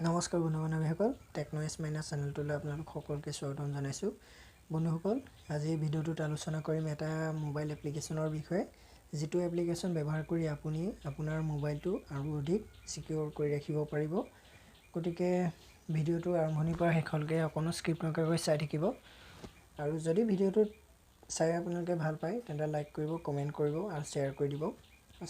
নমস্কাৰ বন্ধু-বান্ধৱীসকল, টেকন'ইজ মাইনাছ চেনেলটোলৈ আপোনালোক সকলোকে স্বাগতম জনাইছোঁ। বন্ধুসকল, আজি এই ভিডিঅ'টোত আলোচনা কৰিম এটা মোবাইল এপ্লিকেশ্যনৰ বিষয়ে, যিটো এপ্লিকেশ্যন ব্যৱহাৰ কৰি আপুনি আপোনাৰ মোবাইলটো আৰু অধিক সিকিউৰ কৰি ৰাখিব পাৰিব। গতিকে ভিডিঅ'টো আৰম্ভণিৰ পৰা শেষলৈকে অকণো স্কিপ নকৰাকৈ চাই থাকিব। আৰু যদি ভিডিঅ'টোত চাই আপোনালোকে ভাল পায় তেন্তে লাইক কৰিব, কমেণ্ট কৰিব আৰু শ্বেয়াৰ কৰি দিব।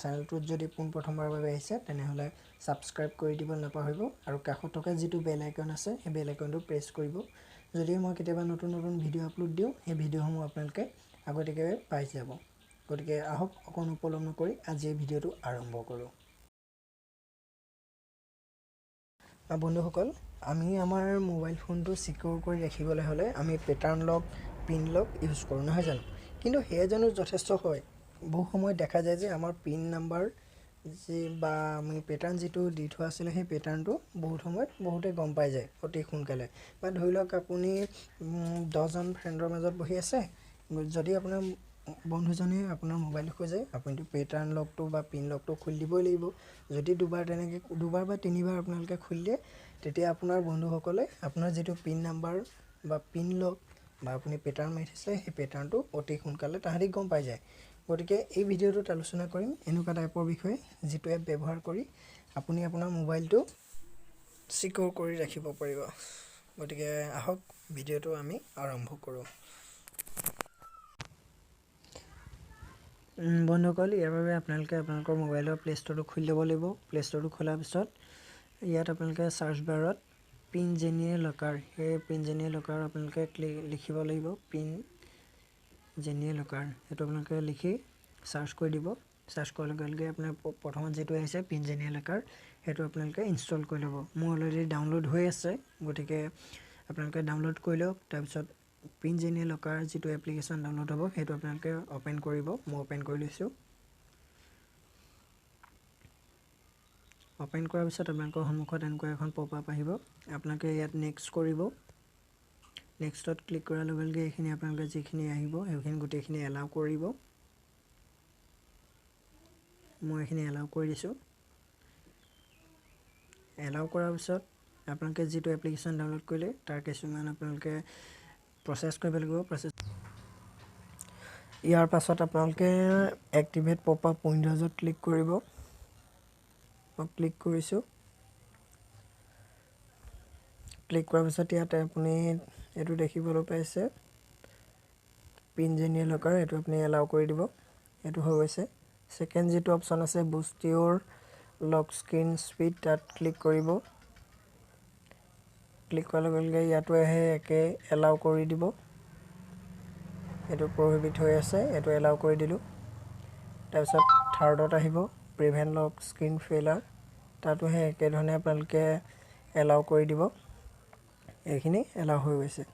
চেনেলটোত যদি পোনপ্ৰথমবাৰৰ বাবে আহিছে তেনেহ'লে ছাবস্ক্ৰাইব কৰি দিব নাপাহৰিব আৰু কাষত থকা যিটো বেল আইকন আছে সেই বেল আইকনটো প্ৰেছ কৰিব। যদি মই কেতিয়াবা নতুন ভিডিঅ' আপলোড দিওঁ সেই ভিডিঅ'সমূহ আপোনালোকে আগতীয়াকৈ পাই যাব। গতিকে আহক অকণো পলম নকৰি আজি এই ভিডিঅ'টো আৰম্ভ কৰোঁ। বন্ধুসকল, আমি আমাৰ মোবাইল ফোনটো সিকিউৰ কৰি ৰাখিবলৈ হ'লে আমি পেটাৰ্ণ লক, পিন লক ইউজ কৰোঁ, নহয় জানো? কিন্তু সেয়া জানো যথেষ্ট হয়? বহু সময়ত দেখা যায় যে আমাৰ পিন নাম্বাৰ বা আমি পেটাৰ্ণ যিটো দি থোৱা আছিলে সেই পেটাৰ্ণটো বহুত সময়ত বহুতে গম পাই যায় অতি সোনকালে। বা ধৰি লওক আপুনি 10জন ফ্ৰেণ্ডৰ মাজত বহি আছে, যদি আপোনাৰ বন্ধুজনে আপোনাৰ মোবাইল খোজে, আপুনিতো পেটাৰ্ণ লকটো বা পিন লকটো খুলি দিবই লাগিব। যদি দুবাৰ বা তিনিবাৰ আপোনালোকে খুলি দিয়ে, তেতিয়া আপোনাৰ বন্ধুসকলে আপোনাৰ যিটো পিন নাম্বাৰ বা পিন লক বা আপুনি পেটাৰ্ণ মাৰি থৈছে সেই পেটাৰ্ণটো অতি সোনকালে তাহাঁতি গম পাই যায়। গতিকে এই ভিডিঅ'টোত আলোচনা কৰিম এনেকুৱা টাইপৰ বিষয়ে, যিটো এপ ব্যৱহাৰ কৰি আপুনি আপোনাৰ মোবাইলটো সিকিউৰ কৰি ৰাখিব পাৰিব। গতিকে আহক ভিডিঅ'টো আমি আৰম্ভ কৰোঁ। বন্ধুসকল, ইয়াৰ বাবে আপোনালোকে আপোনালোকৰ মোবাইলৰ প্লে ষ্ট'ৰটো খুলি ল'ব লাগিব। প্লে ষ্ট'ৰটো খোলাৰ পিছত ইয়াত আপোনালোকে চাৰ্চ বাৰত পিন জেনিয়ে লকাৰ, সেই পিন জেনিয়ে লকাৰ আপোনালোকে লিখিব লাগিব। পিন জেনিয়ে লকাৰ সেইটো আপোনালোকে লিখি চাৰ্চ কৰি দিব। চাৰ্চ কৰাৰ লগে লগে আপোনাৰ প্ৰথমত যিটো আহিছে পিন জেনিয়ে লকাৰ, সেইটো আপোনালোকে ইনষ্টল কৰি ল'ব। মোৰ অলৰেডি ডাউনলোড হৈ আছে, গতিকে আপোনালোকে ডাউনলোড কৰি লওক। তাৰপিছত পিন জেনিয়ে লকাৰ যিটো এপ্লিকেশ্যন ডাউনলোড হ'ব সেইটো আপোনালোকে অ'পেন কৰিব। মই অ'পেন কৰি লৈছোঁ। অ'পেন কৰাৰ পিছত আপোনালোকৰ সন্মুখত এনেকুৱা এখন পপ আপ আহিব। আপোনালোকে ইয়াত নেক্সট কৰিব। নেক্সটত ক্লিক কৰাৰ লগে লগে এইখিনি আপোনালোকে যিখিনি আহিব সেইখিনি গোটেইখিনি এলাউ কৰিব। মই এইখিনি এলাউ কৰি দিছোঁ। এলাউ কৰাৰ পিছত আপোনালোকে যিটো এপ্লিকেশ্যন ডাউনলোড কৰিলে তাৰ কিছুমান আপোনালোকে প্ৰচেছ কৰিব লাগিব। ইয়াৰ পাছত আপোনালোকে এক্টিভেট পপ আপ উইণ্ড'জত ক্লিক কৰিব। মই ক্লিক কৰিছোঁ। ক্লিক কৰাৰ পিছত ইয়াত আপুনি এইটো দেখিবলৈ পাইছে পিন জেনিয়ে লকাৰ, এইটো আপুনি এলাউ কৰি দিব। এইটো হৈ গৈছে। ছেকেণ্ড যিটো অপশ্যন আছে বুষ্ট ইউৰ লক স্ক্ৰীন স্পীড, তাত ক্লিক কৰিব। ক্লিক কৰাৰ লগে লগে ইয়াতো আহে একে এলাউ কৰি দিব। এইটো প্ৰহিবিট হৈ আছে, এইটো এলাউ কৰি দিলোঁ। তাৰপিছত থাৰ্ডত আহিব প্ৰিভেণ্ট লক স্ক্ৰীন ফেইলাৰ, তাতো সেই একেধৰণে আপোনালোকে এলাউ কৰি দিব। এইখিনি এলাউ হৈ গৈছে।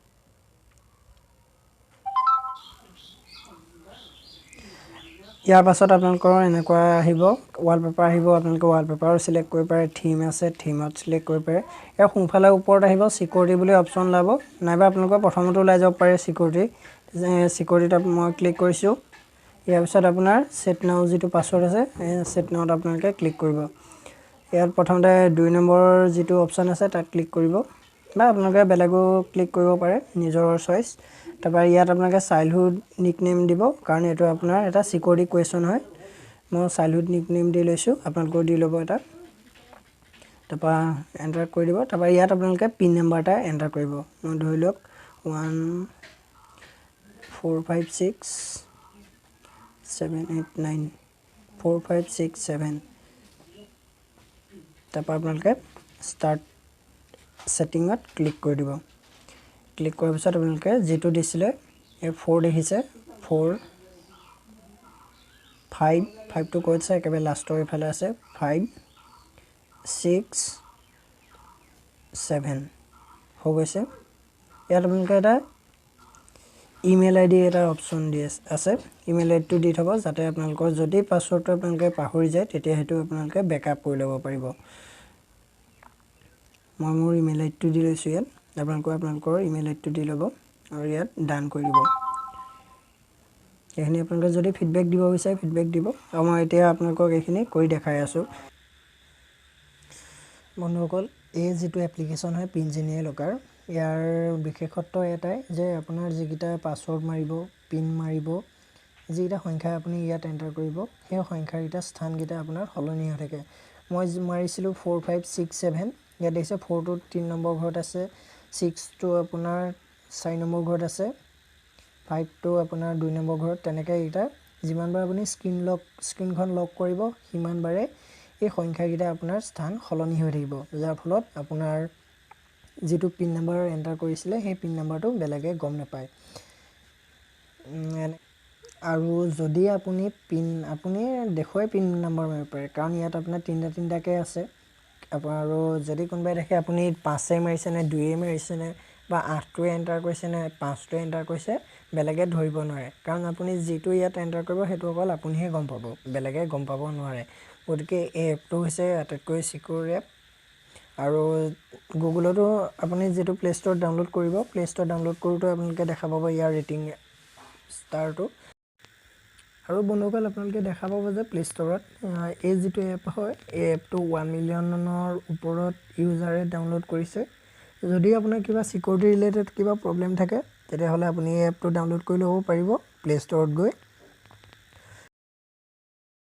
ইয়াৰ পাছত আপোনালোকৰ এনেকুৱা আহিব ৱালপেপাৰ আহিব। আপোনালোকে ৱালপেপাৰো চিলেক্ট কৰিব পাৰে, থিম আছে থিমত চিলেক্ট কৰিব পাৰে। ইয়াৰ সোঁফালে ওপৰত আহিব চিকিউৰিটি বুলি অপশ্যন ওলাব, নাইবা আপোনালোকৰ প্ৰথমতো ওলাই যাব পাৰে চিকিউৰিটিত মই ক্লিক কৰিছোঁ। ইয়াৰ পিছত আপোনাৰ ছেট নাও যিটো পাছৱৰ্ড আছে সেই ছেট নাওত আপোনালোকে ক্লিক কৰিব। ইয়াত প্ৰথমতে 2 নম্বৰ যিটো অপশ্যন আছে তাত ক্লিক কৰিব, বা আপোনালোকে বেলেগো ক্লিক কৰিব পাৰে, নিজৰ চইচ। তাৰপৰা ইয়াত আপোনালোকে চাইল্ডহুড নিকনেম দিব, কাৰণ এইটো আপোনাৰ এটা চিকিউৰিটি কুৱেশ্যন হয়। মই চাইল্ডহুড নিকনেম দি লৈছোঁ, আপোনালোকেও দি ল'ব এটা। তাৰপৰা এণ্টাৰ কৰি দিব। তাৰপৰা ইয়াত আপোনালোকে পিন নাম্বাৰ এটা এণ্টাৰ কৰিব। মই ধৰি লওক 1456789 4567। তাৰপৰা আপোনালোকে ষ্টাৰ্ট ছেটিঙত ক্লিক কৰি দিব। ক্লিক কৰাৰ পিছত আপোনালোকে যিটো দিছিলে এই 4 দেখিছে, 4 5টো ক'ত আছে একেবাৰে লাষ্টৰ এইফালে আছে, 5 6 7 হৈ গৈছে। ইয়াত আপোনালোকে এটা ইমেইল আইডি এটা অপশ্যন দি আছে। ইমেইল আইডিটো দি থ'ব, যাতে আপোনালোকৰ যদি পাছৱৰ্ডটো আপোনালোকে পাহৰি যায় তেতিয়া সেইটো আপোনালোকে বেকআপ কৰি ল'ব পাৰিব। মই মোৰ ইমেইল আইডিটো দি লৈছোঁ ইয়াত। আপোনালোকৰ ইমেইল আইডিটো দি ল'ব আৰু ইয়াত ডান কৰি দিব। এইখিনি আপোনালোকে যদি ফিডবেক দিব বিচাৰে ফিডবেক দিব, আৰু মই এতিয়া আপোনালোকক এইখিনি কৰি দেখাই আছোঁ। বন্ধুসকল, এই যিটো এপ্লিকেশ্যন হয় পিনজেনিয়াৰ লকাৰ, ইয়াৰ বিশেষত্ব এটাই যে আপোনাৰ যিকেইটা পাছৱৰ্ড মাৰিব, পিন মাৰিব, যিকেইটা সংখ্যা আপুনি ইয়াত এণ্টাৰ কৰিব, সেই সংখ্যাকেইটা স্থানকেইটা আপোনাৰ সলনি হৈ থাকে। মই মাৰিছিলোঁ 4567, ইয়াত দেখিছে 4টো 3 নম্বৰ ঘৰত আছে, 6টো আপোনাৰ 4 নম্বৰ ঘৰত আছে, 5টো আপোনাৰ 2 নম্বৰ ঘৰত। তেনেকৈ এইকেইটা যিমানবাৰ আপুনি স্ক্ৰীনখন লক কৰিব, সিমানবাৰে এই সংখ্যাকেইটা আপোনাৰ স্থান সলনি হৈ থাকিব, যাৰ ফলত আপোনাৰ যিটো পিন নম্বৰ এণ্টাৰ কৰিছিলে সেই পিন নম্বৰটো বেলেগে গম নাপায়। আৰু যদি আপুনি দেখুৱাই পিন নম্বৰ মাৰিব পাৰে, কাৰণ ইয়াত আপোনাৰ তিনিটাকৈ আছে। আৰু যদি কোনোবাই দেখে আপুনি 5 মাৰিছেনে, 2 মাৰিছেনে, বা 8টোৱে এণ্টাৰ কৰিছেনে, 5টোৱে এণ্টাৰ কৰিছে, বেলেগে ধৰিব নোৱাৰে। কাৰণ আপুনি যিটো ইয়াত এণ্টাৰ কৰিব সেইটো অকল আপুনিহে গম পাব, বেলেগে গম পাব নোৱাৰে। গতিকে এই এপটো হৈছে আটাইতকৈ চিকিউৰ এপ। আৰু গুগলতো আপুনি যিটো প্লে' ষ্ট'ৰত ডাউনলোড কৰিব, প্লে' ষ্ট'ৰত ডাউনলোড কৰোঁতে আপোনালোকে দেখা পাব ইয়াৰ ৰেটিং ষ্টাৰটো। আৰু বন্ধুসকল, আপোনালোকে দেখা পাব যে প্লে' ষ্ট'ৰত এই যিটো এপ হয়, এই এপটো 1 মিলিয়নৰ ওপৰত ইউজাৰে ডাউনলোড কৰিছে। যদি আপোনাৰ কিবা চিকিউৰিটি ৰিলেটেড কিবা প্ৰব্লেম থাকে, তেতিয়াহ'লে আপুনি এই এপটো ডাউনলোড কৰি ল'ব পাৰিব প্লে' ষ্ট'ৰত গৈ।